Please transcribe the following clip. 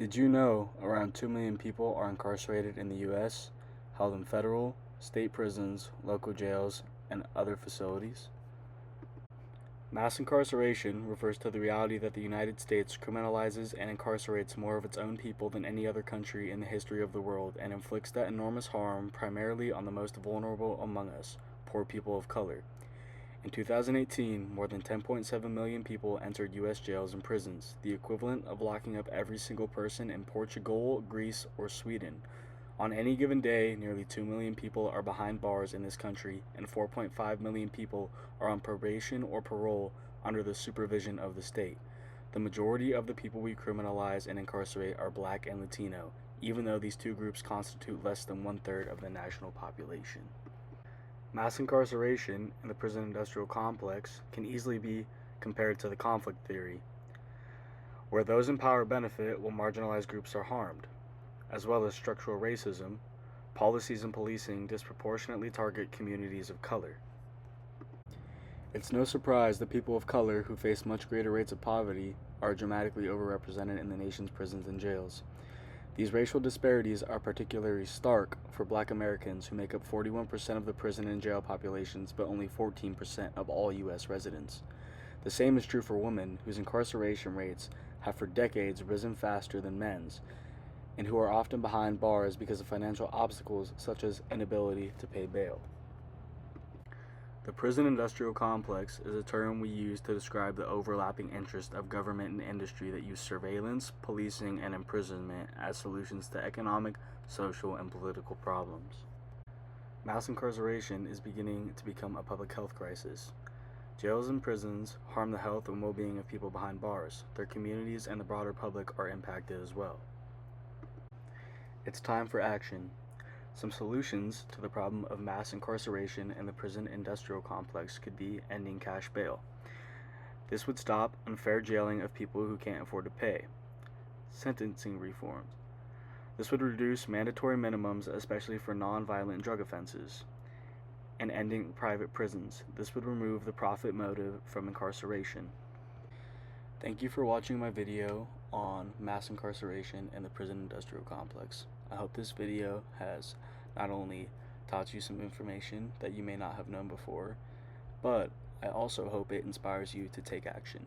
Did you know around 2 million people are incarcerated in the U.S., held in federal, state prisons, local jails, and other facilities? Mass incarceration refers to the reality that the United States criminalizes and incarcerates more of its own people than any other country in the history of the world and inflicts that enormous harm primarily on the most vulnerable among us, poor people of color. In 2018, more than 10.7 million people entered U.S. jails and prisons, the equivalent of locking up every single person in Portugal, Greece, or Sweden. On any given day, nearly 2 million people are behind bars in this country, and 4.5 million people are on probation or parole under the supervision of the state. The majority of the people we criminalize and incarcerate are Black and Latino, even though these two groups constitute less than 1/3 of the national population. Mass incarceration in the prison industrial complex can easily be compared to the conflict theory, where those in power benefit while marginalized groups are harmed, as well as structural racism. Policies and policing disproportionately target communities of color. It's no surprise that people of color who face much greater rates of poverty are dramatically overrepresented in the nation's prisons and jails. These racial disparities are particularly stark for Black Americans, who make up 41% of the prison and jail populations but only 14% of all U.S. residents. The same is true for women, whose incarceration rates have for decades risen faster than men's, and who are often behind bars because of financial obstacles such as inability to pay bail. The prison industrial complex is a term we use to describe the overlapping interests of government and industry that use surveillance, policing, and imprisonment as solutions to economic, social, and political problems. Mass incarceration is beginning to become a public health crisis. Jails and prisons harm the health and well-being of people behind bars. Their communities and the broader public are impacted as well. It's time for action. Some solutions to the problem of mass incarceration in the prison industrial complex could be ending cash bail. This would stop unfair jailing of people who can't afford to pay. Sentencing reforms. This would reduce mandatory minimums, especially for non-violent drug offenses. And ending private prisons. This would remove the profit motive from incarceration. Thank you for watching my video on mass incarceration in the prison industrial complex. I hope this video has not only taught you some information that you may not have known before, but I also hope it inspires you to take action.